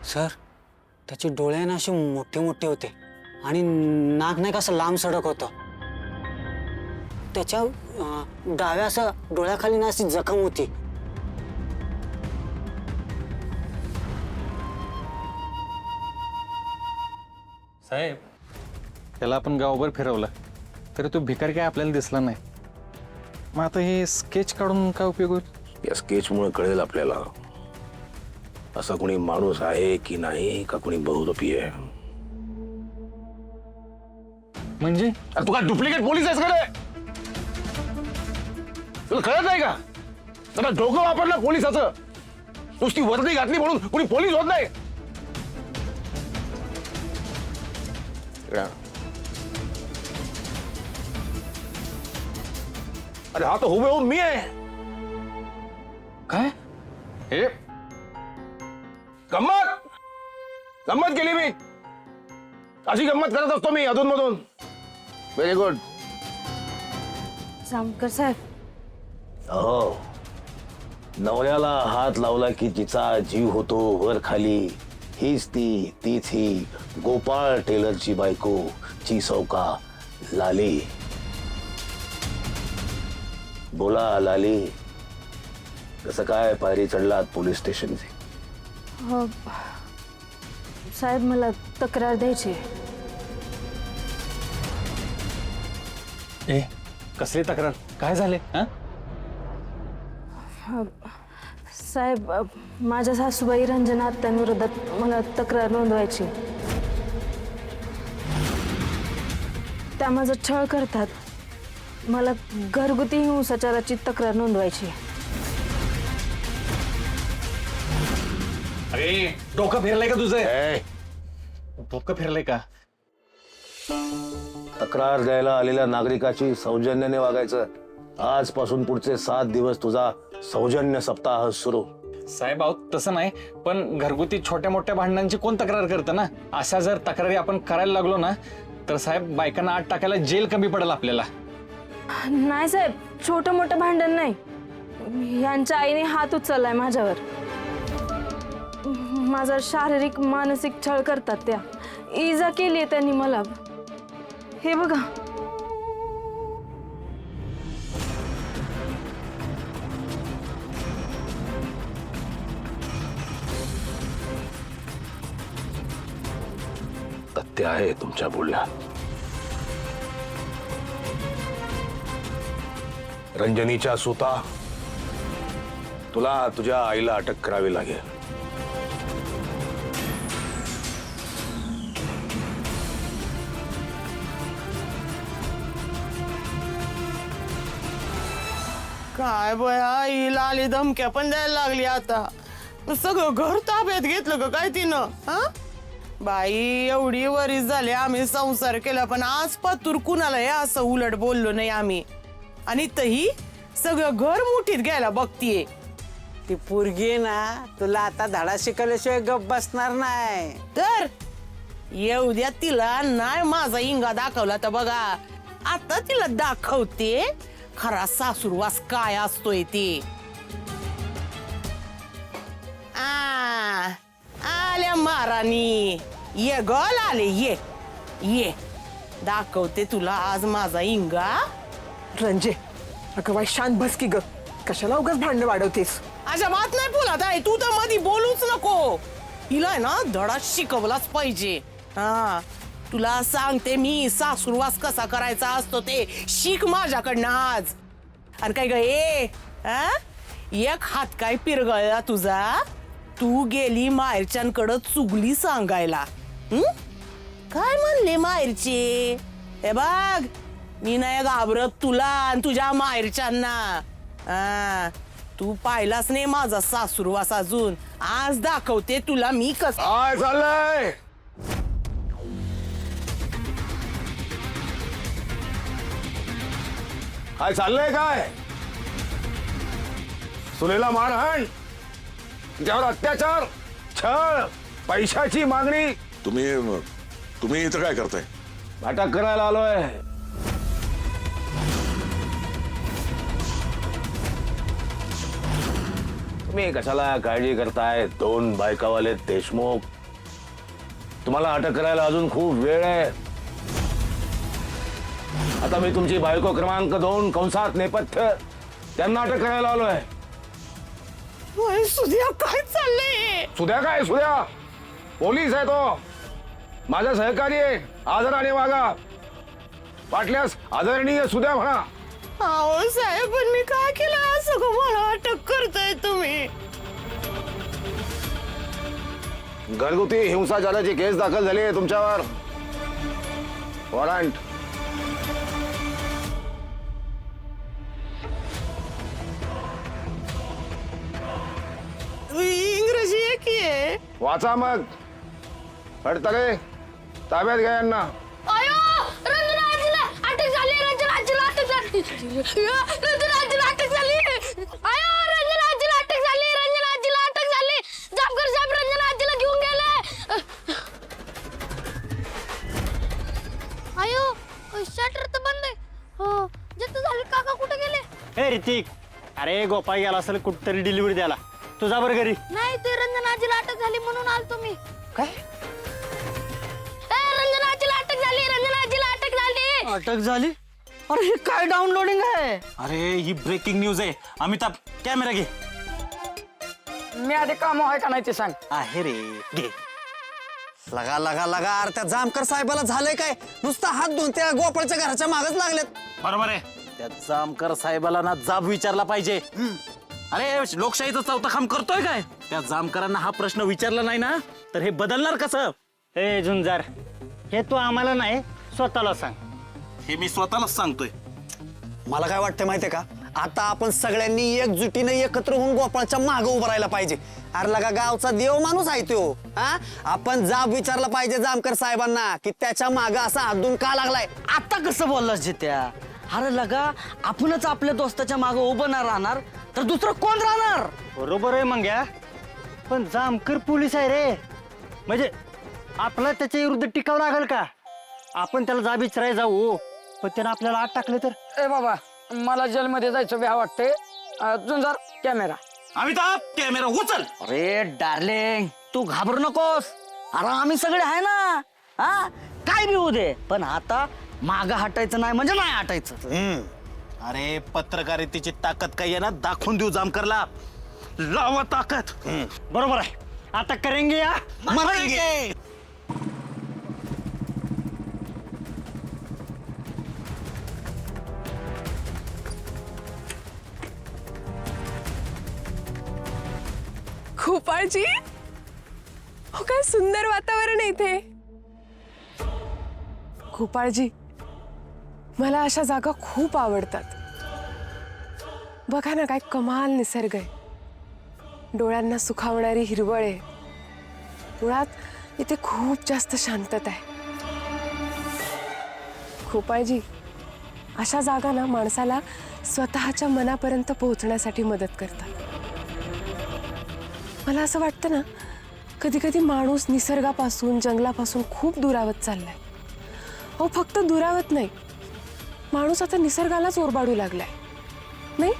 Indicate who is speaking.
Speaker 1: Sir त्याचे डोळे ना असे मोठे मोठे होते आणि नाक नाही का असं लांब सडक होतं. त्याच्या डाव्या असं डोळ्याखाली ना अशी जखम होती.
Speaker 2: साहेब त्याला आपण गावभर फिरवलं तरी तो भिकारी काय आपल्याला दिसला नाही. मग आता हे स्केच काढून काय उपयोग होईल?
Speaker 3: या स्केचमुळे कळेल आपल्याला असा कोणी माणूस आहे की नाही का कोणी बहुरूपी आहे.
Speaker 2: म्हणजे
Speaker 3: तू काय डुप्लिकेट पोलीस आहेस का रे? तुला कळत नाही का? जरा डोकं वापरलं पोलिसाचं. नुसती वर्दी घातली म्हणून कोणी पोलीस होत नाही. अरे हा तर हुबेहूब मी आहे.
Speaker 2: काय?
Speaker 3: हे गंमत गंमत केली मी. अशी गंमत करत असतो मी अधूनमधून. Very good.
Speaker 4: जामकर साहेब,
Speaker 3: हो, नवऱ्याला हात लावला की जिचा जीव होतो वर खाली, तीच ही गोपाळ टेलरची बायको चिसौका लाली. बोला लाली, कसं काय पायरी चढलात पोलीस स्टेशनची?
Speaker 4: हो साहेब, मला तक्रार द्यायची आहे.
Speaker 2: ए कसली तक्रार? काय झाले? हा?
Speaker 4: साहेब, माझ्या सासूबाई रंजना आत्यांविरोधात मला तक्रार नोंदवायची. त्या माझा छळ करतात. मला घरगुती हिंसाचाराची तक्रार नोंदवायची.
Speaker 2: अरे डोकं फिरलंय का तुझं?
Speaker 3: ए,
Speaker 2: डोकं फिरलंय का?
Speaker 3: तक्रार द्यायला आलेल्या नागरिकाची सौजन्याने वागायचं. आजपासून पुढचे 7 दिवस तुझा सौजन्य सप्ताह सुरू.
Speaker 2: साहेब अहो तसं नाही, पण घरगुती छोट्या मोठ्या भांडणांची कोण तक्रार करतं ना? अशा जर तक्रारी आपण करायला लागलो ना तर साहेब बायकांना आत टाकायला जेल कमी पडेल आपल्याला.
Speaker 4: नाही साहेब, छोटं मोठं भांडण नाही. यांच्या आईने हात उचललाय माझ्यावर. माझा शारीरिक मानसिक छळ करतात त्या. इजा केली आहे त्यांनी मला. हे बघा.
Speaker 3: तथ्य आहे तुमच्या बोलण्यात. रंजनीच्या सुता, तुला तुझ्या आईला अटक करावी लागेल.
Speaker 5: काय बया, ही लाली धमक्या पण द्यायला लागली आता. सगळं घर ताब्यात घेतलं का काय तिनं? हा बाई, एवढी वरीस झाले आम्ही संसार केला, पण आज पातूर कुणाला हे असं उलट बोललो नाही आम्ही. आणि तही सगळं घर मुठीत घ्यायला बघतीये.
Speaker 6: ती पोरगी ना तुला आता धडा शिकवल्याशिवाय गप बसणार नाही.
Speaker 5: तर येऊ द्या तिला. नाही माझा इंगा दाखवला तर बघा, आता तिला दाखवते खरा सासूरवास काय असतोय ते. आल्या महाराणी, ये गल आले, ये ये दाखवते तुला आज माझा इंगा.
Speaker 7: रंजे, अगं बाई शांत बस की ग. कशाला उगाच भांडण वाढवतेस?
Speaker 5: अशा बात नाही बोलत आहे तू तर मधी बोलूच नको. हिला ना धडा शिकवलाच पाहिजे. हा तुला सांगते मी, सासूरवास कसा करायचा असतो ते शिक माझ्याकडनं आज. आणि काय ग एक हात काय पिरगळला तुझा. तू गेली माहेरच्यांकडं चुगली सांगायला. काय म्हणले माहेरचे? हे बघ, मी नाही घाबरत तुला आणि तुझ्या माहेरच्यांना. तू पाहिलाच नाही माझा सासूरवास अजून. आज दाखवते तुला मी कसं.
Speaker 3: काय चाललंय? काय चाललंय? काय सुनेला मारहाण, त्यावर अत्याचार, छळ, पैशाची मागणी.
Speaker 8: तुम्ही इथं काय करताय?
Speaker 3: अटक करायला आलोय. तुम्ही कशाला काळजी करताय? 2 बायकावाले देशमुख तुम्हाला अटक करायला अजून खूप वेळ आहे. आता मी तुमची बायको क्रमांक 2 कंसात नेपथ्य त्यांना अटक करायला आलोय.
Speaker 5: ओय, सुद्या काय चाललंय?
Speaker 3: सुद्या काय सुद्या? पोलीस आहे तो, माझा सहकारी आहे. आदराने वागा. वाटल्यास आदरणीय सुद्या म्हणा.
Speaker 5: अहो साहेब, पण मी काय केलं असं का मला अटक करताय तुम्ही?
Speaker 3: घरगुती हिंसाचाराची केस दाखल झाली आहे तुमच्यावर. वॉरंट.
Speaker 5: इंग्रजी आहे की आहे?
Speaker 3: वाचा मग. फडतरे ताब्यात घ्या यांना.
Speaker 4: अयो रंजना आजीला अटक झाली. रंजना आजीला अटक झाली. रंजना आजीला अटक झाली. अयो रंजना आजीला अटक झाली. रंजना आजीला अटक झाली. जामकर साहेब रंजना आजीला घेऊन गेले. अयो शटर तर बंद आहे. हो जत झाले. काका कुठे गेले?
Speaker 1: हे ऋतिक, अरे गोपाळ गेला असेल कुठतरी डिलिव्हरी द्यायला. तुझा बरं घरी.
Speaker 4: नाही ते रंजना आजीला अटक झाली म्हणून आलतो मी.
Speaker 1: काय
Speaker 4: रंजना आजीला अटक झाली. रंजना आजीला अटक झाली.
Speaker 1: अटक झाली? अरे हे काय डाउनलोडिंग आहे? अरे ही ब्रेकिंग न्यूज आहे. अमिताभ कॅमेरा घे.
Speaker 6: मी आधी काम आहे का नाही ते सांग.
Speaker 1: आहे रे, घे. लगा लगा लगा. अरे त्या जामकर साहेबाला झालंय काय? नुसता हात धुवून त्या गोपाळच्या घराच्या मागच लागलेत. बरोबर आहे. त्या जामकर साहेबाला ना जाब विचारला पाहिजे. अरे लोकशाहीचा चौथा खांब करतोय काय? त्या जामकरांना हा प्रश्न विचारला नाही ना तर हे बदलणार कसं? ए झुंजार, हे तू आम्हाला नाही स्वतःला सांग. हे मी स्वतःलाच सांगतोय. मला काय वाटतं माहितीये का, आता आपण सगळ्यांनी एकजुटीने एकत्र होऊन गोपाळच्या मागे उभं राहायला पाहिजे. अरे लगा गावचा देव माणूस आहे तो. हा, आपण जाब विचारला पाहिजे जामकर साहेबांना की त्याच्या मागे असा हातून का लागलाय.
Speaker 9: आता कसं बोललास जित्या? अरे लगा आपणच आपल्या दोस्ताच्या मागे उभं नाही राहणार तर दुसरं कोण राहणार?
Speaker 1: बरोबर आहे मंग्या, पण जामकर पोलीस आहे रे. म्हणजे आपला त्याच्या विरुद्ध टिकावं लागेल का? आपण त्याला जाब विचारायला जाऊ पण त्यानं आपल्याला आत टाकले तर?
Speaker 6: ए बाबा, मला जेलमध्ये जायचं भ्या वाटते. झुंजार कॅमेरा.
Speaker 1: अमिताभ कॅमेरा उचल.
Speaker 9: अरे डार्लिंग तू घाबरू नकोस. अरे आम्ही सगळे आहे ना. हा काय बी होऊ दे पण आता मागं हटायचं नाही म्हणजे नाही हटायचं.
Speaker 1: अरे पत्रकारितेची ताकद काय आहे ना, दाखवून देऊ जामकरला. लावा ताकद. बरोबर आहे. आता करेंगे या मरेंगे.
Speaker 10: गोपाळजी, हो काय सुंदर वातावरण आहे इथे. गोपाळजी, मला अशा जागा खूप आवडतात. बघा ना काय कमाल निसर्ग आहे. डोळ्यांना सुखावणारी हिरवळ आहे. मुळात इथे खूप जास्त शांतता आहे. गोपाळजी, अशा जागा ना माणसाला स्वतःच्या मनापर्यंत पोहोचण्यासाठी मदत करतात. मला असं वाटतं ना, कधी कधी माणूस निसर्गापासून जंगलापासून खूप दुरावत चाललाय. हो फक्त दुरावत नाही, माणूस आता निसर्गालाच ओरबाडू लागलाय नाही.